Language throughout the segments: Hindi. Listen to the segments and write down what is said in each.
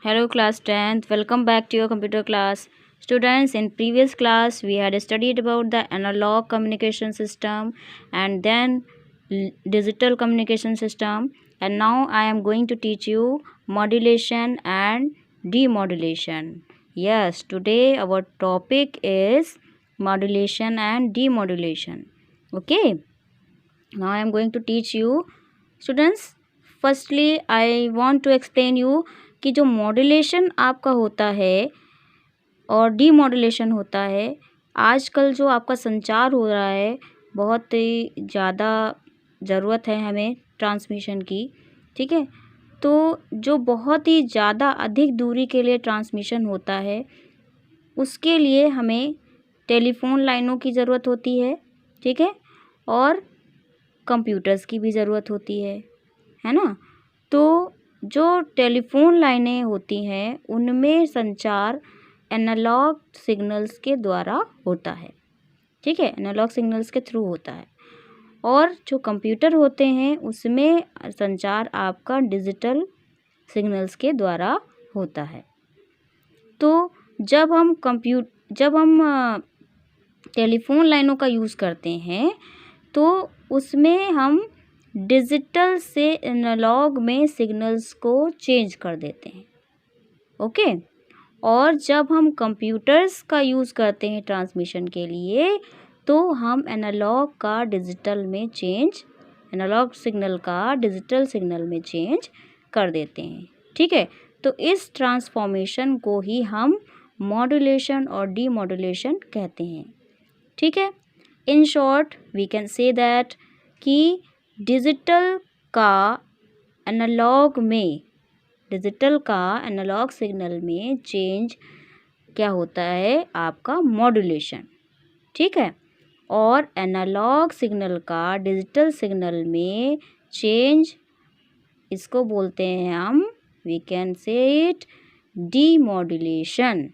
Hello class 10th, welcome back to your computer class. Students, in previous class we had studied about the analog communication system and then digital communication system, and now I am going to teach you modulation and demodulation. Yes, today our topic is modulation and demodulation. Okay, now I am going to teach you. Students, firstly I want to explain you कि जो मॉड्यूलेशन आपका होता है और डीमॉड्यूलेशन होता है, आजकल जो आपका संचार हो रहा है बहुत ही ज़्यादा ज़रूरत है हमें ट्रांसमिशन की, ठीक है। तो जो बहुत ही ज़्यादा अधिक दूरी के लिए ट्रांसमिशन होता है उसके लिए हमें टेलीफोन लाइनों की ज़रूरत होती है, ठीक है, और कंप्यूटर्स की भी ज़रूरत होती है ना। तो जो टेलीफोन लाइनें होती हैं उनमें संचार एनालॉग सिग्नल्स के द्वारा होता है, ठीक है, एनालॉग सिग्नल्स के थ्रू होता है। और जो कंप्यूटर होते हैं उसमें संचार आपका डिजिटल सिग्नल्स के द्वारा होता है। तो जब हम टेलीफोन लाइनों का यूज़ करते हैं तो उसमें हम डिजिटल से एनालॉग में सिग्नल्स को चेंज कर देते हैं, ओके। और जब हम कंप्यूटर्स का यूज़ करते हैं ट्रांसमिशन के लिए तो हम एनालॉग सिग्नल का डिजिटल सिग्नल में चेंज कर देते हैं, ठीक है। तो इस ट्रांसफॉर्मेशन को ही हम मॉड्यूलेशन और डीमॉड्यूलेशन कहते हैं, ठीक है। In short we can say that कि डिजिटल का एनालॉग सिग्नल में चेंज क्या होता है, आपका मॉड्यूलेशन, ठीक है। और एनालॉग सिग्नल का डिजिटल सिग्नल में चेंज, इसको बोलते हैं हम, we can say it, demodulation,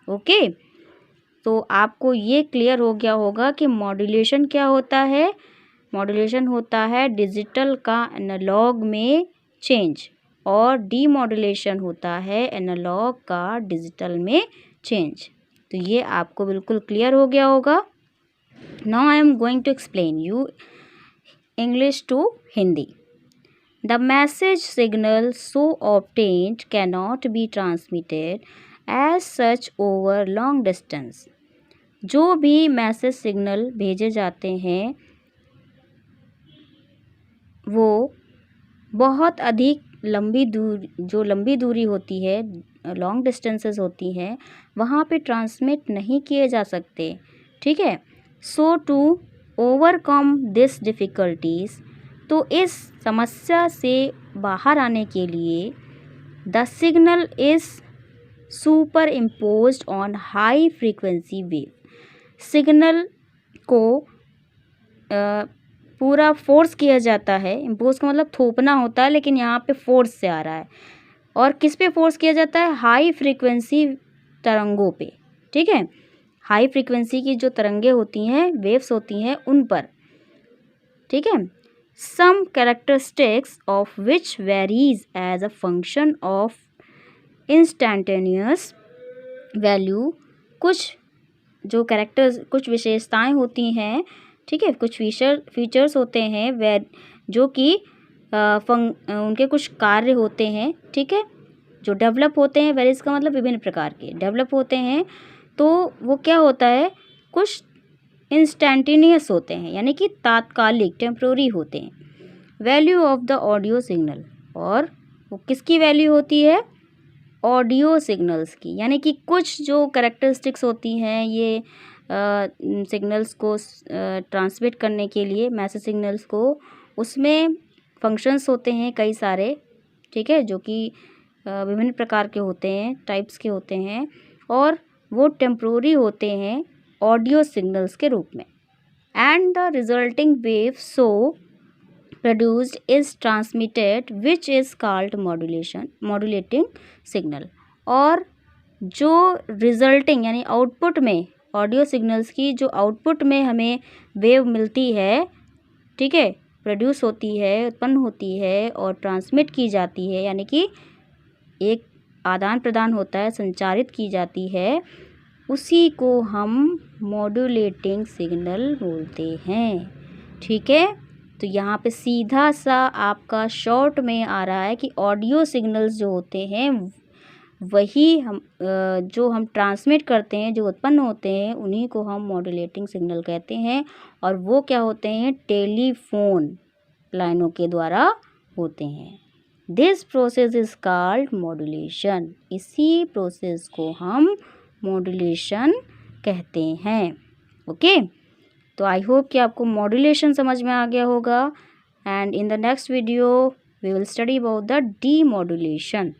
okay. तो आपको ये क्लियर हो गया होगा कि मॉड्यूलेशन क्या होता है। मॉड्यूलेशन होता है डिजिटल का एनालॉग में चेंज और डीमॉड्यूलेशन होता है एनालॉग का डिजिटल में चेंज। तो ये आपको बिल्कुल क्लियर हो गया होगा। Now I am going to explain you English to Hindi. The message signal so obtained can not be transmitted as such over long distance. जो भी मैसेज सिग्नल भेजे जाते हैं वो बहुत अधिक लंबी दूरी होती है, लॉन्ग डिस्टेंसेस होती हैं, वहाँ पे ट्रांसमिट नहीं किए जा सकते, ठीक है। सो टू ओवरकम दिस डिफ़िकल्टीज़, तो इस समस्या से बाहर आने के लिए the signal is super imposed on high frequency wave. Signal को पूरा फोर्स किया जाता है, इम्पोज का मतलब थोपना होता है, लेकिन यहाँ पे फोर्स से आ रहा है। और किस पे फोर्स किया जाता है, हाई फ्रीक्वेंसी तरंगों पे, ठीक है। हाई फ्रीक्वेंसी की जो तरंगे होती हैं, वेव्स होती हैं, उन पर, ठीक है। Some characteristics of which varies as a function of instantaneous value, कुछ विशेषताएं होती हैं, ठीक है, कुछ फीचर्स होते हैं जो कि उनके कुछ कार्य होते हैं, ठीक है, जो डेवलप होते हैं। वेरीज का मतलब विभिन्न प्रकार के डेवलप होते हैं। तो वो क्या होता है, कुछ इंस्टेंटेनियस होते हैं, यानी कि तात्कालिक, टेम्प्रोरी होते हैं। Value of the audio signal, और वो किसकी वैल्यू होती है, ऑडियो सिग्नल्स की, यानी कि कुछ जो कैरेक्टरिस्टिक्स होती हैं ये सिग्नल्स को ट्रांसमिट करने के लिए, मैसेज सिग्नल्स को, उसमें फंक्शंस होते हैं कई सारे, ठीक है, जो कि विभिन्न प्रकार के होते हैं, टाइप्स के होते हैं, और वो टेम्प्रोरी होते हैं ऑडियो सिग्नल्स के रूप में। And the resulting wave so produced is transmitted which is called modulating signal। और जो रिजल्टिंग यानी आउटपुट में, ऑडियो सिग्नल्स की जो आउटपुट में हमें वेव मिलती है, ठीक है, प्रोड्यूस होती है, उत्पन्न होती है और ट्रांसमिट की जाती है, यानी कि एक आदान प्रदान होता है, संचारित की जाती है, उसी को हम मॉड्यूलेटिंग सिग्नल बोलते हैं। ठीक है, तो यहाँ पे सीधा सा आपका शॉर्ट में आ रहा है कि ऑडियो सिग्नल्स जो होते हैं वही हम जो हम ट्रांसमिट करते हैं, जो उत्पन्न होते हैं, उन्हीं को हम मॉड्यूलेटिंग सिग्नल कहते हैं। और वो क्या होते हैं? टेलीफोन लाइनों के द्वारा होते हैं। This process is called modulation. इसी प्रोसेस को हम मॉड्यूलेशन कहते हैं। ओके, तो आई होप कि आपको मॉड्यूलेशन समझ में आ गया होगा। And in the next video we will study about the demodulation.